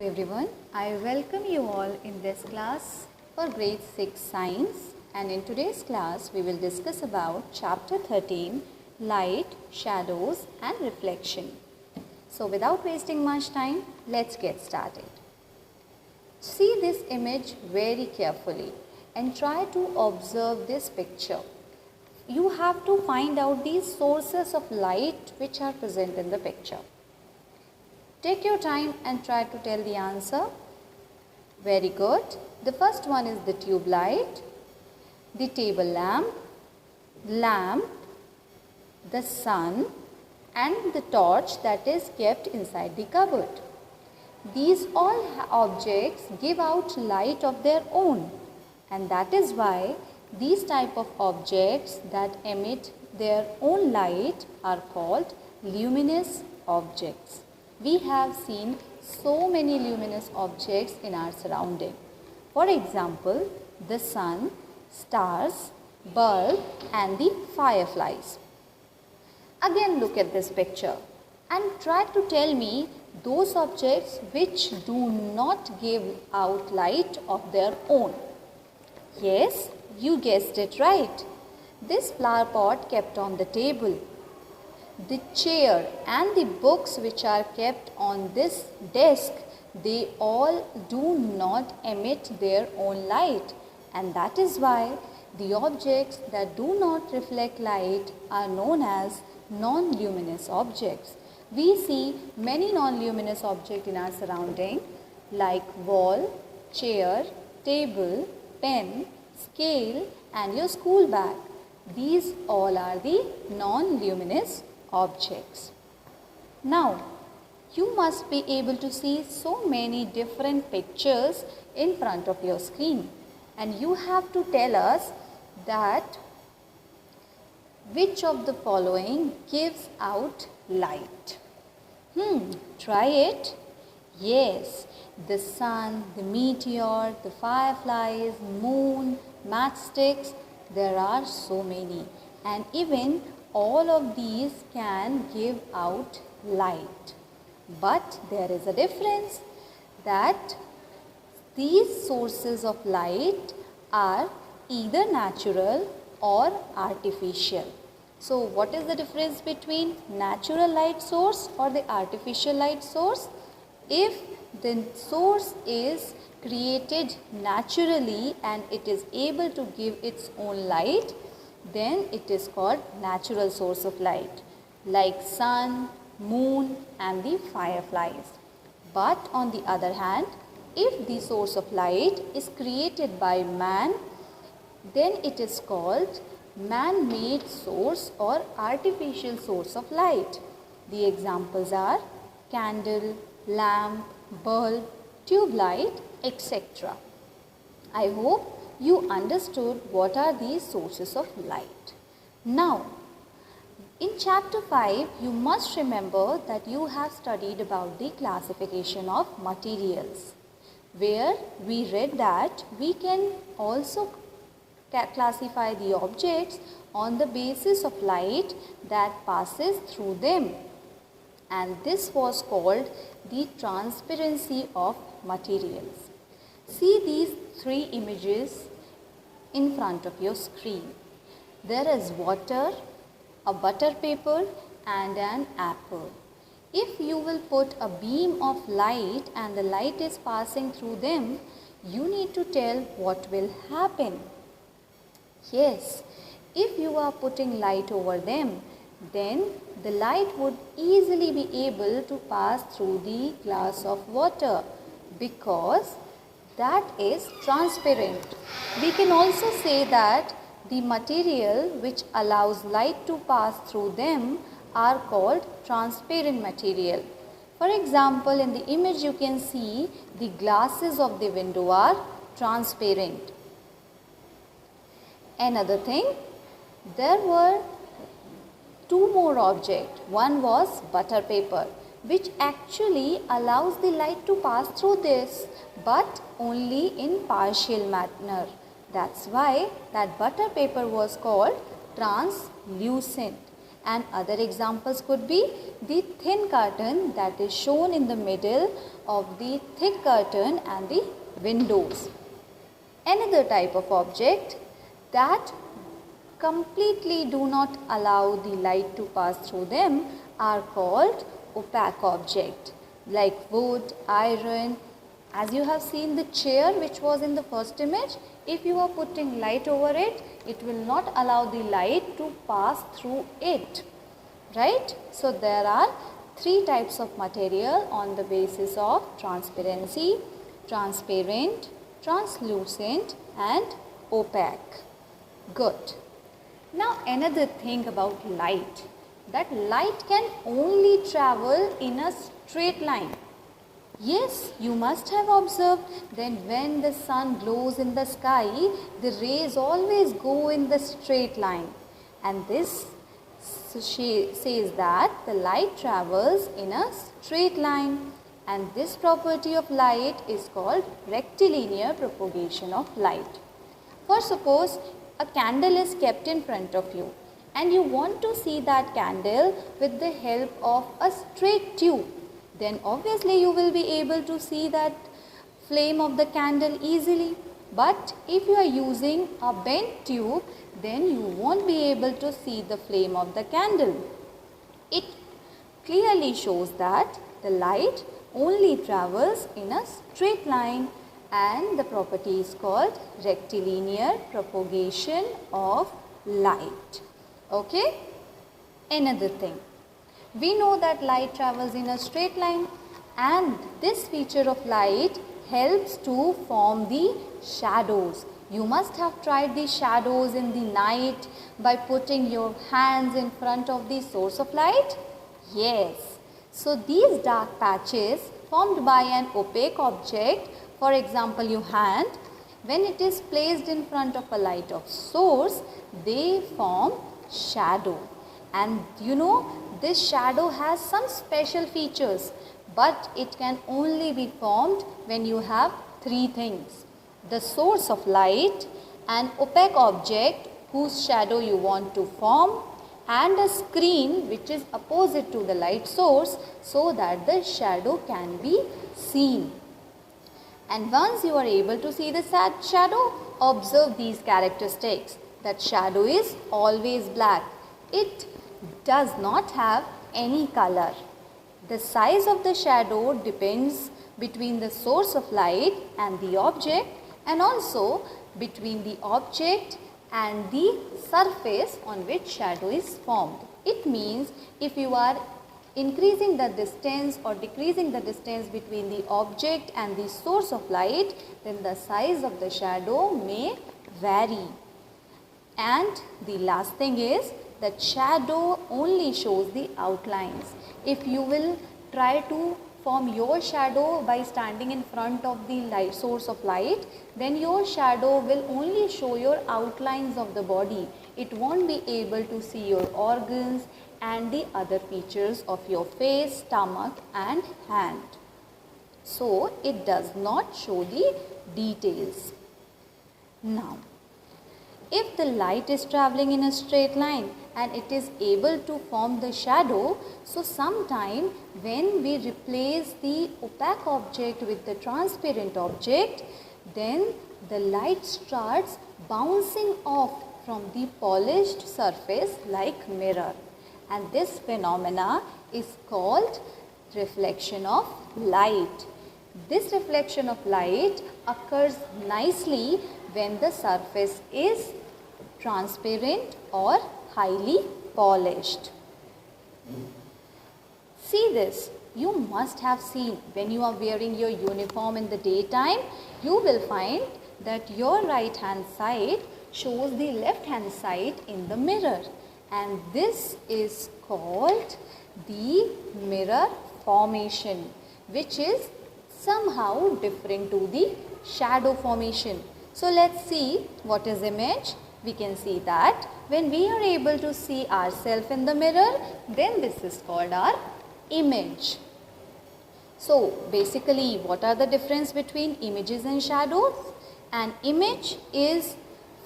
Everyone, I welcome you all in this class for grade 6 science, and in today's class we will discuss about chapter 13 light, shadows and reflection. So without wasting much time, let's get started. See this image very carefully and try to observe this picture. You have to find out these sources of light which are present in the picture. Take your time and try to tell the answer. Very good. The first one is the tube light, the table lamp, the sun and the torch that is kept inside the cupboard. These all objects give out light of their own, and that is why these type of objects that emit their own light are called luminous objects. We have seen so many luminous objects in our surrounding. For example, the sun, stars, bulb and the fireflies. Again look at this picture and try to tell me those objects which do not give out light of their own. Yes, you guessed it right. This flower pot kept on the table, the chair and the books which are kept on this desk, they all do not emit their own light, and that is why the objects that do not reflect light are known as non-luminous objects. We see many non-luminous objects in our surrounding like wall, chair, table, pen, scale and your school bag. These all are the non-luminous objects. Now, you must be able to see so many different pictures in front of your screen, and you have to tell us that which of the following gives out light. Try it. Yes, the sun, the meteor, the fireflies, moon, matchsticks, there are so many, and even all of these can give out light. But there is a difference that these sources of light are either natural or artificial. So what is the difference between natural light source or the artificial light source? If the source is created naturally and it is able to give its own light, then it is called natural source of light, like sun, moon and the fireflies. But on the other hand, if the source of light is created by man, then it is called man-made source or artificial source of light. The examples are candle, lamp, bulb, tube light, etc. I hope you understood what are these sources of light. Now, in chapter 5, you must remember that you have studied about the classification of materials, where we read that we can also classify the objects on the basis of light that passes through them. And this was called the transparency of materials. See these three images in front of your screen. There is water, a butter paper and an apple. If you will put a beam of light and the light is passing through them, you need to tell what will happen. Yes, if you are putting light over them, then the light would easily be able to pass through the glass of water because that is transparent. We can also say that the material which allows light to pass through them are called transparent material. For example, in the image you can see the glasses of the window are transparent. Another thing, there were two more objects. One was butter paper, which actually allows the light to pass through this, but only in partial manner. That's why that butter paper was called translucent. And other examples could be the thin curtain that is shown in the middle of the thick curtain and the windows. Another type of object that completely do not allow the light to pass through them are called opaque object, like wood, iron. As you have seen the chair which was in the first image, if you are putting light over it, it will not allow the light to pass through it, right? So there are three types of material on the basis of transparency: transparent, translucent and opaque. Good. Now another thing about light, that light can only travel in a straight line. Yes, you must have observed that when the sun glows in the sky, the rays always go in the straight line. And this says that the light travels in a straight line. And this property of light is called rectilinear propagation of light. For suppose a candle is kept in front of you and you want to see that candle with the help of a straight tube, then obviously you will be able to see that flame of the candle easily. But if you are using a bent tube, then you won't be able to see the flame of the candle. It clearly shows that the light only travels in a straight line, and the property is called rectilinear propagation of light. Okay? Another thing, we know that light travels in a straight line, and this feature of light helps to form the shadows. You must have tried the shadows in the night by putting your hands in front of the source of light. Yes. So these dark patches formed by an opaque object, for example your hand, when it is placed in front of a light of source, they form shadow. And you know, this shadow has some special features, but it can only be formed when you have three things: the source of light, an opaque object whose shadow you want to form, and a screen which is opposite to the light source so that the shadow can be seen. And once you are able to see the shadow, observe these characteristics. That shadow is always black. It does not have any color. The size of the shadow depends between the source of light and the object, and also between the object and the surface on which shadow is formed. It means if you are increasing the distance or decreasing the distance between the object and the source of light, then the size of the shadow may vary. And the last thing is that shadow only shows the outlines. If you will try to form your shadow by standing in front of the source of light, then your shadow will only show your outlines of the body. It won't be able to see your organs and the other features of your face, stomach and hand. So it does not show the details. Now, if the light is traveling in a straight line and it is able to form the shadow, so sometime when we replace the opaque object with the transparent object, then the light starts bouncing off from the polished surface like mirror. And this phenomena is called reflection of light. This reflection of light occurs nicely when the surface is transparent or highly polished. See this. You must have seen when you are wearing your uniform in the daytime, you will find that your right hand side shows the left hand side in the mirror. And this is called the mirror formation, which is somehow different to the shadow formation. So let's see what is image. We can see that when we are able to see ourselves in the mirror, then this is called our image. So basically, what are the difference between images and shadows? An image is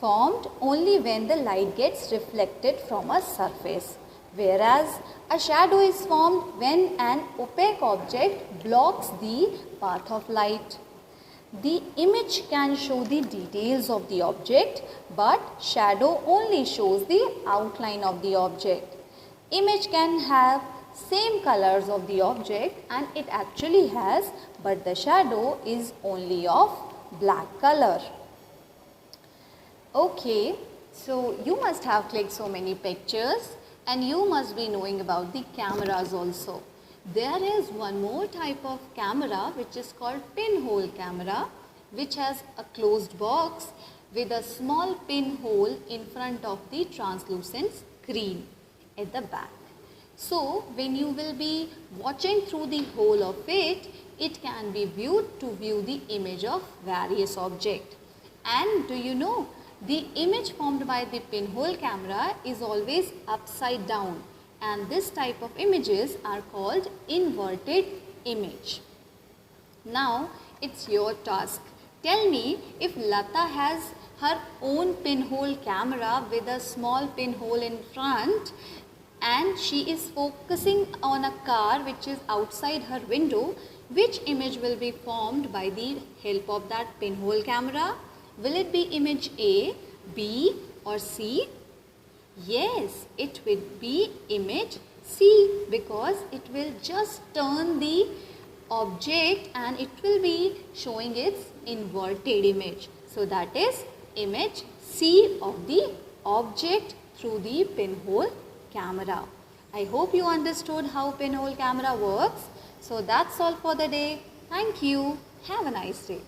formed only when the light gets reflected from a surface. whereas a shadow is formed when an opaque object blocks the path of light. The image can show the details of the object, but shadow only shows the outline of the object. Image can have same colors of the object, and it actually has, but the shadow is only of black color. Okay, so you must have clicked so many pictures, and you must be knowing about the cameras also. There is one more type of camera which is called pinhole camera, which has a closed box with a small pinhole in front of the translucent screen at the back. So when you will be watching through the hole of it, it can be viewed to view the image of various objects. And do you know, the image formed by the pinhole camera is always upside down, and this type of images are called inverted image. Now it's your task. Tell me if Lata has her own pinhole camera with a small pinhole in front and she is focusing on a car which is outside her window, which image will be formed by the help of that pinhole camera? Will it be image A, B or C? Yes, it will be image C, because it will just turn the object and it will be showing its inverted image. So that is image C of the object through the pinhole camera. I hope you understood how pinhole camera works. So that's all for the day. Thank you. Have a nice day.